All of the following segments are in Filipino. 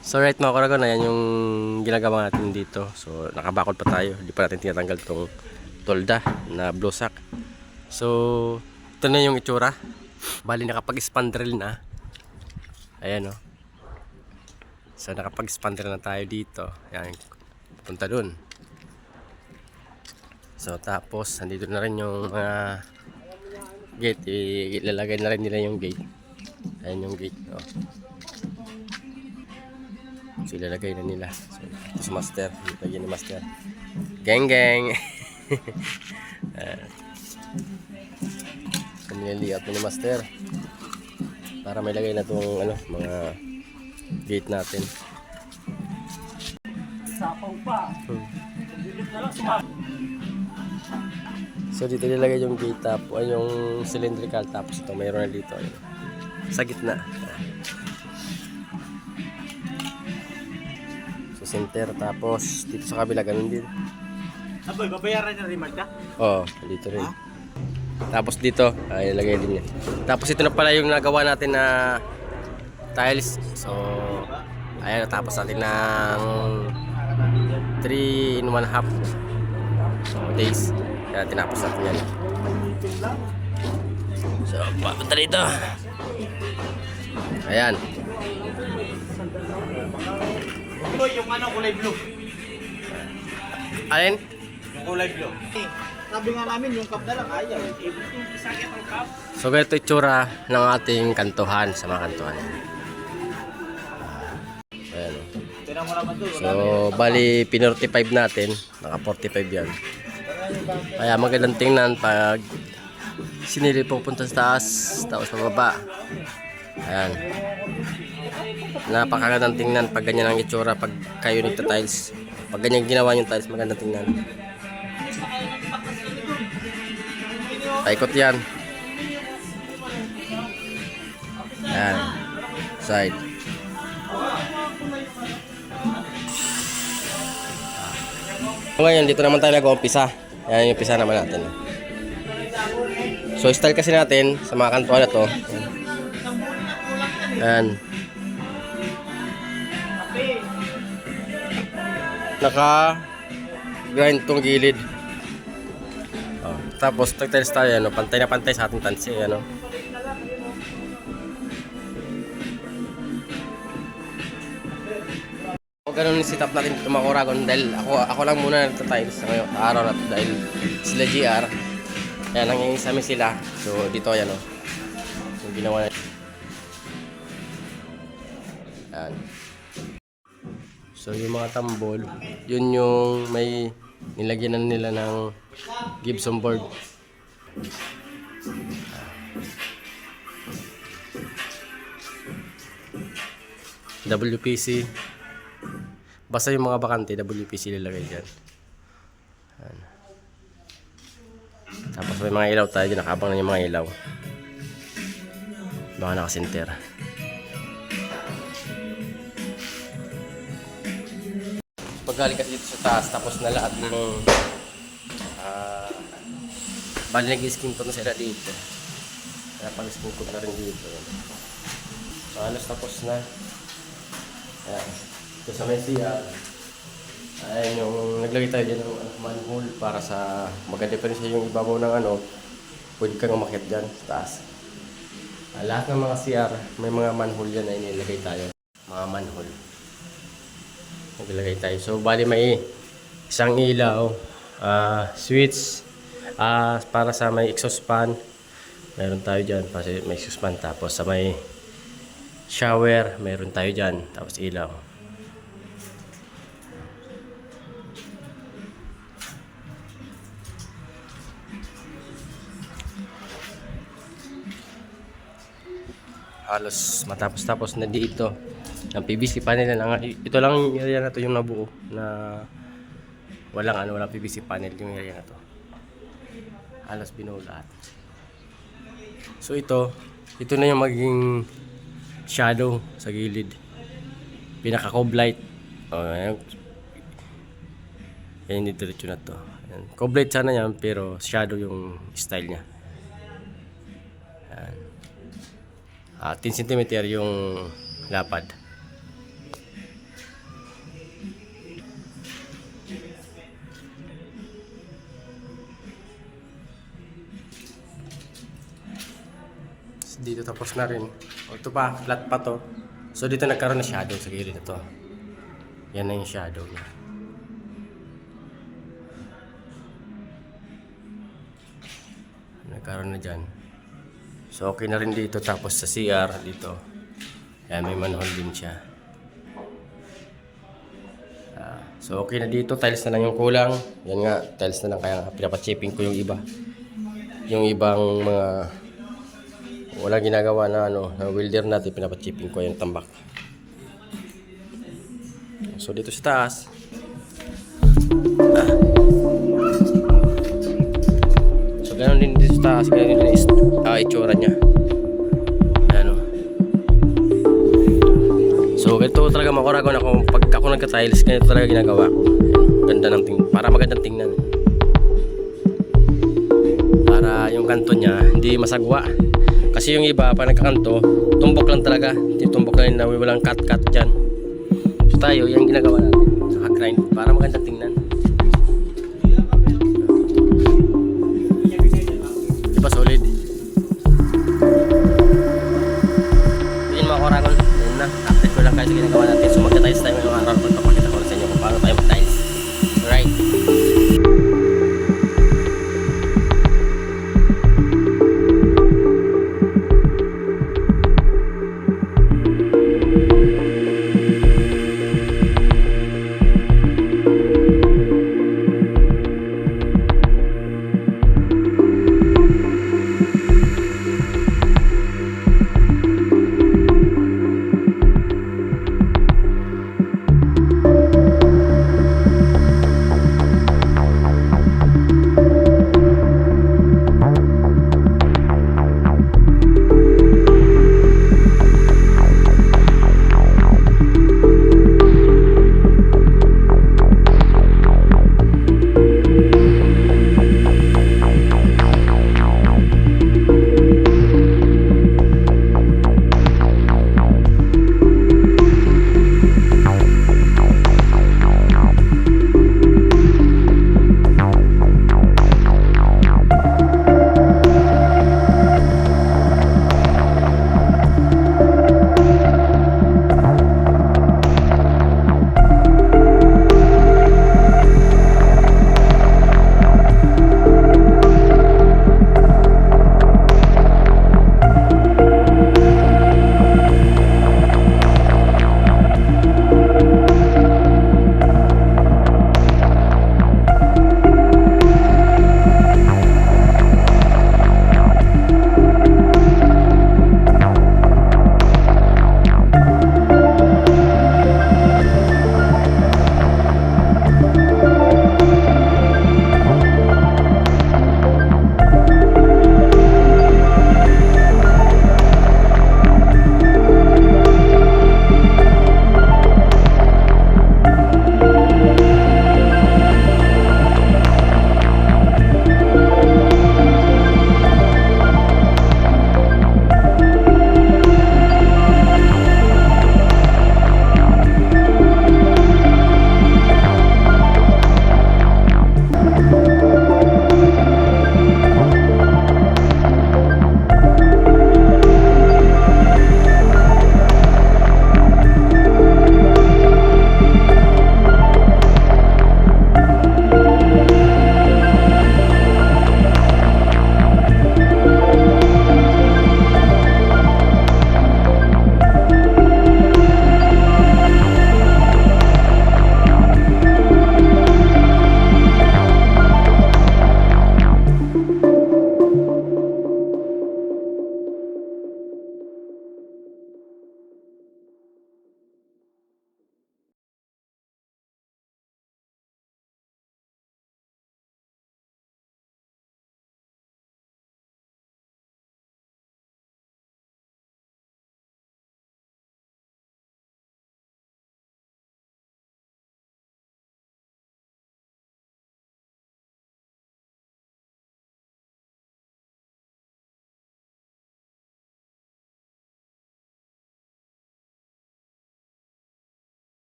So right mga karagon, ayan yung ginagawa natin dito. So nakabakod pa tayo, hindi pa natin tinatanggal itong tolda na blue sack. So ito na yung itsura. Bali nakapag-spandrel na. Ayan o. So nakapag-spandrel na tayo dito. Ayan, punta dun. So tapos nandito na rin yung mga gate. Ilalagay na rin nila yung gate. Ayan yung gate. Oh. So ilalagay na nila. So ito si master. Lagyan ni master. Geng geng. So nililiat ni master. Para may lagay na itong ano, mga gate natin. Sapaw pa. So dito nilagay yung gate top o yung cylindrical, tapos ito mayroon na dito ayun, sa gitna. So center, tapos dito sa kabila ganun din. Aboy, babayaran na rin Marta? Oo, dito rin. Tapos dito ay ilagay din niya. Tapos ito na pala yung nagawa natin na tiles. So ayan, natapos natin ng 3 in 1/2 days. Kaya tinapos natin yan. So papunta dito. Ayan. Ito yung ano, kulay blue. Alin? Yung kulay blue. Sabi nga namin, yung cup na lang ayaw. Isakit ang cup. So ganito itsura ng ating kantuhan sa mga kantuhan. Ayan. Tinan mo naman doon. So bali P45 natin, naka 45 yan. Kaya magandang tingnan pag sinili pupunta sa taas, tapos pababa. Ayan. Napakagandang tingnan pag ganyan ang itsura pag kayo nagta-tiles. Pag ganyan ginawa yung tiles, magandang tingnan. Paikot yan. Ayan. Side. Ngayon, dito naman tayo nag-umpisa. Ayan yung umpisa naman natin. So, style kasi natin sa mga kantuan na to. Ayan. Naka-grind tong gilid. Oh, tapos, tag-tiles tayo. Ano, pantay na pantay sa ating tansi. Ano. Ganun yung setup natin dito mga Oragon dahil ako lang muna nagta-tiles ngayong araw na to dahil sila GR ayan, nangingisami sila. So dito ayan o, yung ginawa na ayan. So yung mga tambol, yun yung may nilagyan na nila ng gypsum board. WPC. Basta yung mga bakante, WPC ilalagay dyan. Ayan. Tapos may mga ilaw tayo dyan, nakabang na yung mga ilaw. Baka nakasinter. Paggaling kasi dito sa taas, tapos na lahat ng bali nag-skin tone na sila dito. Kaya pag-skin tone na rin dito. So halos tapos na. Ayan. Ito sa Messiah, ayan yung naglagay tayo dyan ng manhole para sa magka-diferensya yung ibabaw ng ano, pwede kang umakyat dyan sa taas. Lahat ng mga CR, may mga manhole dyan na inilagay tayo. Mga manhole. Naglagay tayo. So, bali may isang ilaw, switch, para sa may exhaust fan. Meron tayo dyan, kasi may exhaust fan. Tapos sa may shower, meron tayo dyan. Tapos ilaw. Halos matapos-tapos na dito ang PVC panel na lang. Ito lang yung area na to yung nabuo na walang PVC panel yung area na to. Halos binuo lahat. So ito na yung magiging shadow sa gilid. Pinaka cove light. Oh, yan yung diretso na to. Cove light sana yan pero shadow yung style niya. 10 cm yung lapad. Dito tapos na rin. O, ito pa, flat pa to. So dito nagkaroon na shadow sa gilid na to. Yan na yung shadow niya. Nagkaroon na dyan. So okay na rin dito. Tapos sa CR dito. Ayan, may manhole din siya. So okay na dito. Tiles na lang yung kulang. Yan nga, tiles na lang. Kaya pinapachipping ko yung iba. Yung ibang mga wala ginagawa na na welder natin, pinapachipping ko yung tambak. So dito sa taas. So ganoon din dito sa taas, ganoon din itsura niya. Ano. So ganito talaga makuragon ako pag ako nagka-tiles, ganito talaga ginagawa ko. Ganda ng para magandang tingnan. Para yung kanto niya hindi masagwa. Kasi yung iba pa nagkakanto, tumbok lang talaga. Tumbok lang na walang cut-cut dyan. So tayo, yan ginagawa natin. Saka grind para magandang tingnan. Diba solid? Yun mga koragon. Yun na. Update ko lang kayo sa ginagawa natin. So magka-tiles tayo ngayong araw. Papakita ko sa inyo kung paano tayo mag-tiles. Alright.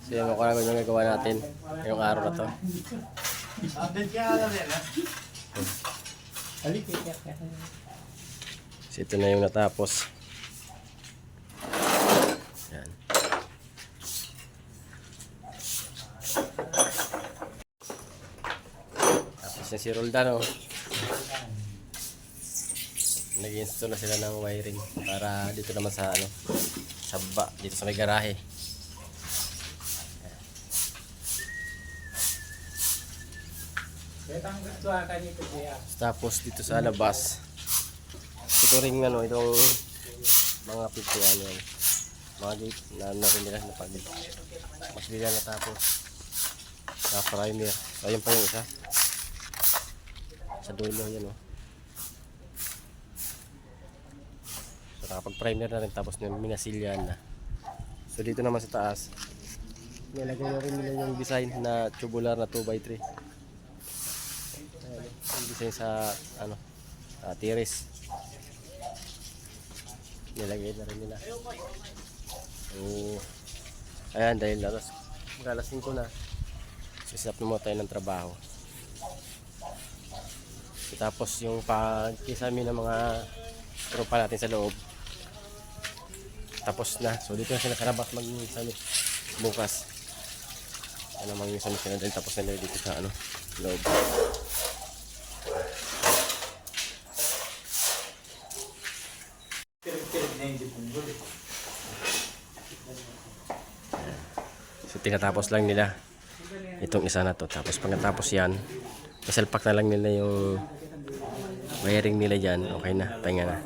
So yun ako namin yung gagawa natin ngayong araw na to. So ito na yung natapos. Yan. Tapos yung si Roldan, oh. Nag-install na sila ng wiring para dito naman sa ano, sa baba, dito sa may garahe. Tapos dito sa labas, ito rin ano, itong mga pintuan yan, mga gate na rin nila na pag mas nila natapos sa primer. So ayun pa yung isa sa dulo, yan o. So nakapag primer na rin, tapos minasilyan na. So dito naman sa taas, nilagay na rin nila yung design na tubular na 2x3. Yung design sa ano, tiris. Nilagay na rin nila. Ayan, dahil magalasin ko na. Sisap na muna tayo ng trabaho. Tapos yung pagkisami ng mga tropa natin sa loob, tapos na. So dito na sila sa labas mag-summit bukas. Ano mag-summit sila dahil tapos na dito sa ano, loob. So tinatapos lang nila itong isa na to. Tapos pagkatapos yan, isalpak na lang nila yung wiring nila dyan. Okay na, pahinga na.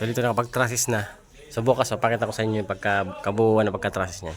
So dito nakapag-trasis na. So bukas, pakita ko sa inyo yung pagkabuuan na pagka-trasis niya.